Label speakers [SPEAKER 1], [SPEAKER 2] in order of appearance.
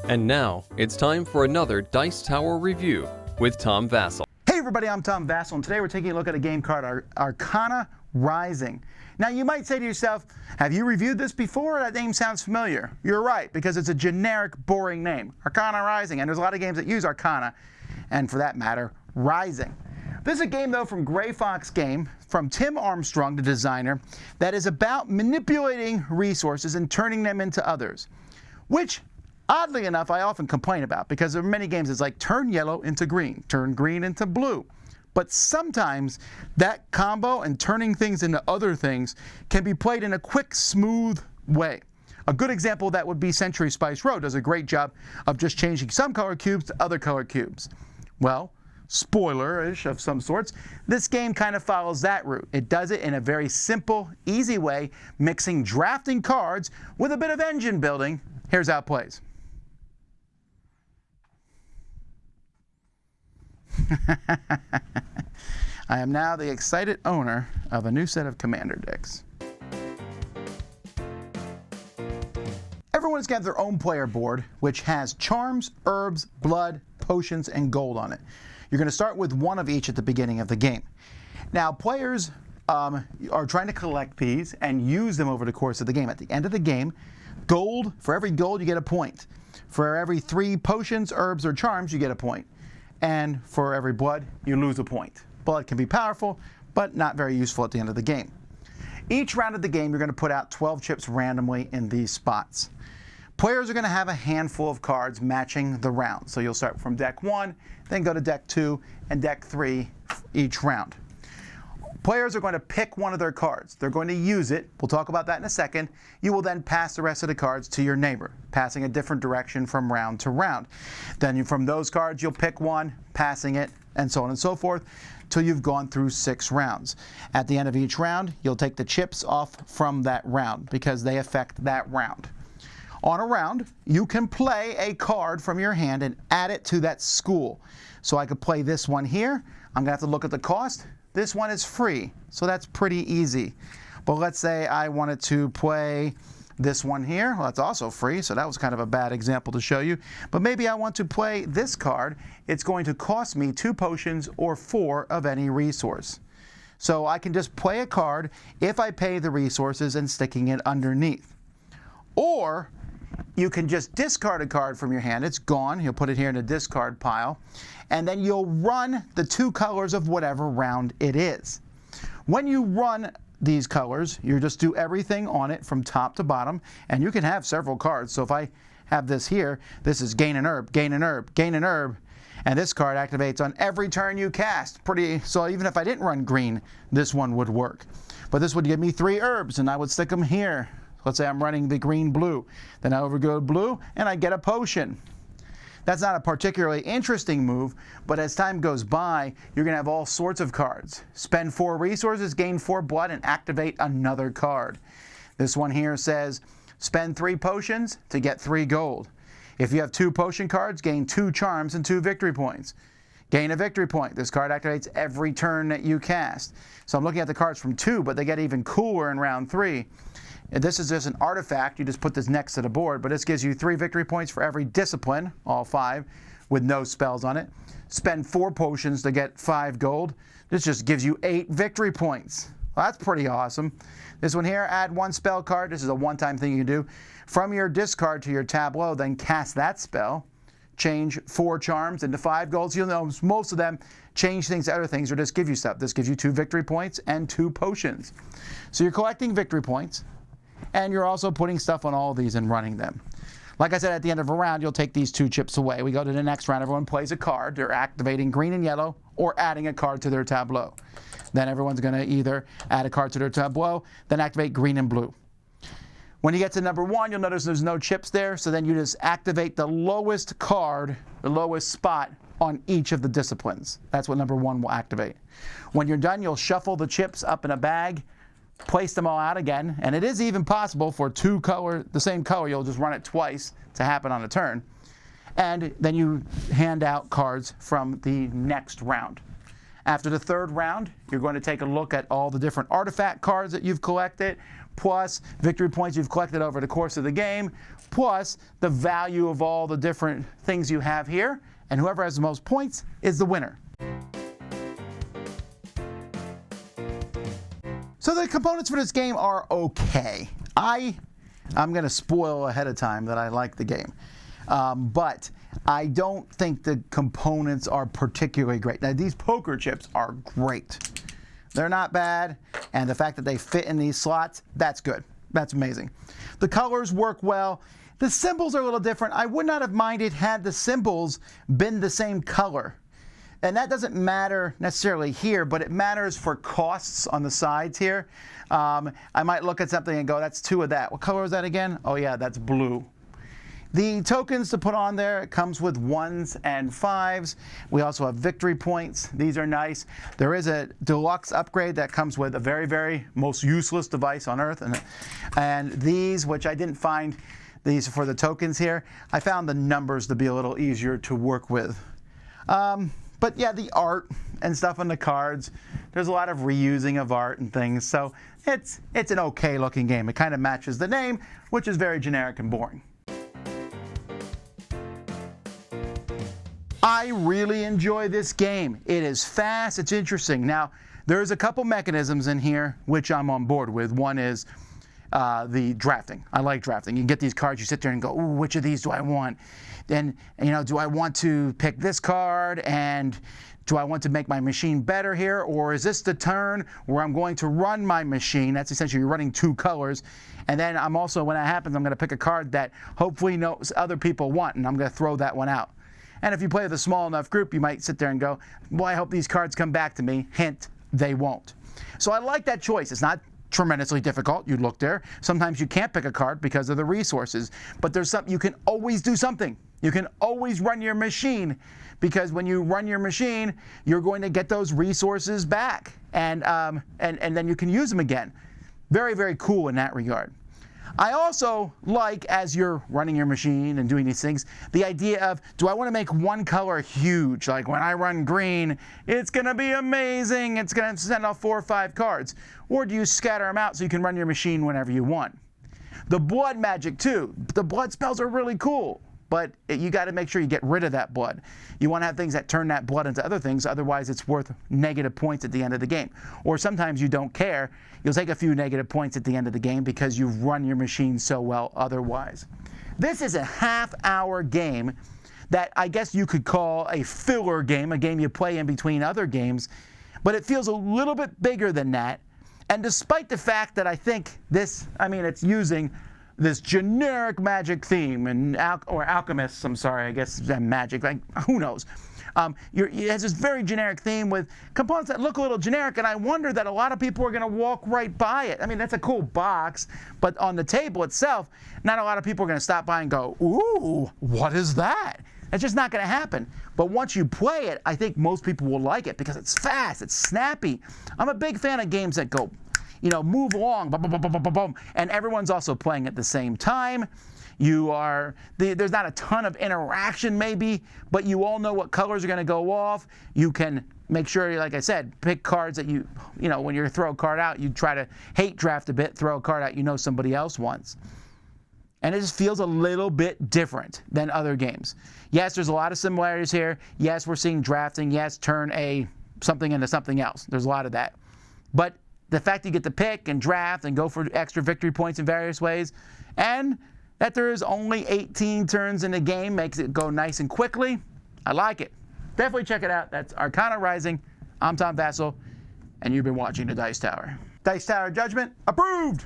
[SPEAKER 1] And now, it's time for another Dice Tower review with Tom Vasel.
[SPEAKER 2] Hey everybody, I'm Tom Vasel, and today we're taking a look at a game called Arcana Rising. Now you might say to yourself, have you reviewed this before? That name sounds familiar. You're right, because it's a generic, boring name, Arcana Rising, and there's a lot of games that use Arcana, and for that matter, Rising. This is a game, though, from Gray Fox Game, from Tim Armstrong, the designer, that is about manipulating resources and turning them into others, which, oddly enough, I often complain about, because there are many games it's like turn yellow into green, turn green into blue. But sometimes that combo and turning things into other things can be played in a quick, smooth way. A good example of that would be Century Spice Road does a great job of just changing some color cubes to other color cubes. Well, spoiler-ish of some sorts, this game kind of follows that route. It does it in a very simple, easy way, mixing drafting cards with a bit of engine building. Here's how it plays. I am now the excited owner of a new set of commander decks. Everyone's got their own player board, which has charms, herbs, blood, potions, and gold on it. You're going to start with one of each at the beginning of the game. Now, players are trying to collect these and use them over the course of the game. At the end of the game, for every gold, you get a point. For every 3 potions, herbs, or charms, you get a point. And for every blood, you lose a point. Blood can be powerful, but not very useful at the end of the game. Each round of the game, you're going to put out 12 chips randomly in these spots. Players are going to have a handful of cards matching the round. So you'll start from deck 1, then go to deck 2, and deck 3 each round. Players are going to pick one of their cards. They're going to use it. We'll talk about that in a second. You will then pass the rest of the cards to your neighbor, passing a different direction from round to round. Then from those cards, you'll pick one, passing it, and so on and so forth, till you've gone through 6 rounds. At the end of each round, you'll take the chips off from that round because they affect that round. On a round, you can play a card from your hand and add it to that school. So I could play this one here. I'm going to have to look at the cost. This one is free, so that's pretty easy. But let's say I wanted to play this one here. Well, that's also free, so that was kind of a bad example to show you. But maybe I want to play this card. It's going to cost me 2 potions or 4 of any resource. So I can just play a card if I pay the resources and sticking it underneath. Or you can just discard a card from your hand. It's gone. You'll put it here in a discard pile. And then you'll run the 2 colors of whatever round it is. When you run these colors, you just do everything on it from top to bottom. And you can have several cards. So if I have this here, this is gain an herb, gain an herb, gain an herb. And this card activates on every turn you cast. So even if I didn't run green, this one would work. But this would give me 3 herbs, and I would stick them here. Let's say I'm running the green-blue. Then I overgo blue, and I get a potion. That's not a particularly interesting move, but as time goes by, you're going to have all sorts of cards. Spend 4 resources, gain 4 blood, and activate another card. This one here says, spend 3 potions to get 3 gold. If you have 2 potion cards, gain 2 charms and 2 victory points. Gain a victory point. This card activates every turn that you cast. So I'm looking at the cards from 2, but they get even cooler in round 3. This is just an artifact. You just put this next to the board, but this gives you 3 victory points for every discipline, all 5, with no spells on it. Spend 4 potions to get 5 gold. This just gives you 8 victory points. Well, that's pretty awesome. This one here, add 1 spell card. This is a one-time thing you can do. From your discard to your tableau, then cast that spell. Change 4 charms into 5 golds. You'll know most of them change things to other things or just give you stuff. This gives you 2 victory points and 2 potions. So you're collecting victory points. And you're also putting stuff on all of these and running them. Like I said, at the end of a round, you'll take these 2 chips away. We go to the next round. Everyone plays a card. They're activating green and yellow or adding a card to their tableau. Then everyone's going to either add a card to their tableau, then activate green and blue. When you get to number 1, you'll notice there's no chips there. So then you just activate the lowest card, the lowest spot on each of the disciplines. That's what number 1 will activate. When you're done, you'll shuffle the chips up in a bag, place them all out again, and it is even possible for the same color, you'll just run it twice to happen on a turn. And then you hand out cards from the next round. After the 3rd round, you're going to take a look at all the different artifact cards that you've collected, plus victory points you've collected over the course of the game, plus the value of all the different things you have here, and whoever has the most points is the winner. So the components for this game are okay. I'm going to spoil ahead of time that I like the game. But I don't think the components are particularly great. Now, these poker chips are great. They're not bad, and the fact that they fit in these slots, that's good. That's amazing. The colors work well. The symbols are a little different. I would not have minded had the symbols been the same color. And that doesn't matter necessarily here, but it matters for costs on the sides here. I might look at something and go, that's 2 of that. What color is that again? Oh yeah, that's blue. The tokens to put on there, it comes with 1s and 5s. We also have victory points. These are nice. There is a deluxe upgrade that comes with a very, very most useless device on Earth. And these, which I didn't find these for the tokens here, I found the numbers to be a little easier to work with. But yeah, the art and stuff on the cards, there's a lot of reusing of art and things. So it's an okay looking game. It kind of matches the name, which is very generic and boring. I really enjoy this game. It is fast, it's interesting. Now, there's a couple mechanisms in here which I'm on board with. One is the drafting. I like drafting. You get these cards, you sit there and go, ooh, which of these do I want? Then, do I want to pick this card, and do I want to make my machine better here, or is this the turn where I'm going to run my machine? That's essentially you're running 2 colors. And then I'm also, when that happens, I'm going to pick a card that hopefully knows other people want, and I'm going to throw that one out. And if you play with a small enough group, you might sit there and go, well, I hope these cards come back to me. Hint, they won't. So I like that choice. It's not tremendously difficult. You look there. Sometimes you can't pick a card because of the resources, but there's something, you can always do something. You can always run your machine, because when you run your machine, you're going to get those resources back, and then you can use them again. Very, very cool in that regard. I also like, as you're running your machine and doing these things, the idea of, do I want to make one color huge? Like when I run green, it's going to be amazing. It's going to send off 4 or 5 cards. Or do you scatter them out so you can run your machine whenever you want? The blood magic too. The blood spells are really cool, but you got to make sure you get rid of that blood. You want to have things that turn that blood into other things, otherwise it's worth negative points at the end of the game. Or sometimes you don't care. You'll take a few negative points at the end of the game because you've run your machine so well otherwise. This is a half-hour game that I guess you could call a filler game, a game you play in between other games, but it feels a little bit bigger than that. And despite the fact that I think this, it's using this generic magic theme, and or alchemists, I'm sorry, I guess magic, like, who knows? It has this very generic theme with components that look a little generic, and I wonder that a lot of people are going to walk right by it. That's a cool box, but on the table itself, not a lot of people are going to stop by and go, ooh, what is that? That's just not going to happen. But once you play it, I think most people will like it because it's fast, it's snappy. I'm a big fan of games that go, move along, boom, boom, boom, boom, boom, boom, and everyone's also playing at the same time. There's not a ton of interaction maybe, but you all know what colors are going to go off. You can make sure, like I said, pick cards that when you throw a card out, you try to hate draft a bit, throw a card out somebody else wants. And it just feels a little bit different than other games. Yes, there's a lot of similarities here. Yes, we're seeing drafting. Yes, turn something into something else. There's a lot of that. But the fact that you get to pick and draft and go for extra victory points in various ways, and that there is only 18 turns in the game makes it go nice and quickly. I like it. Definitely check it out. That's Arcana Rising. I'm Tom Vasel, and you've been watching the Dice Tower. Dice Tower Judgment approved!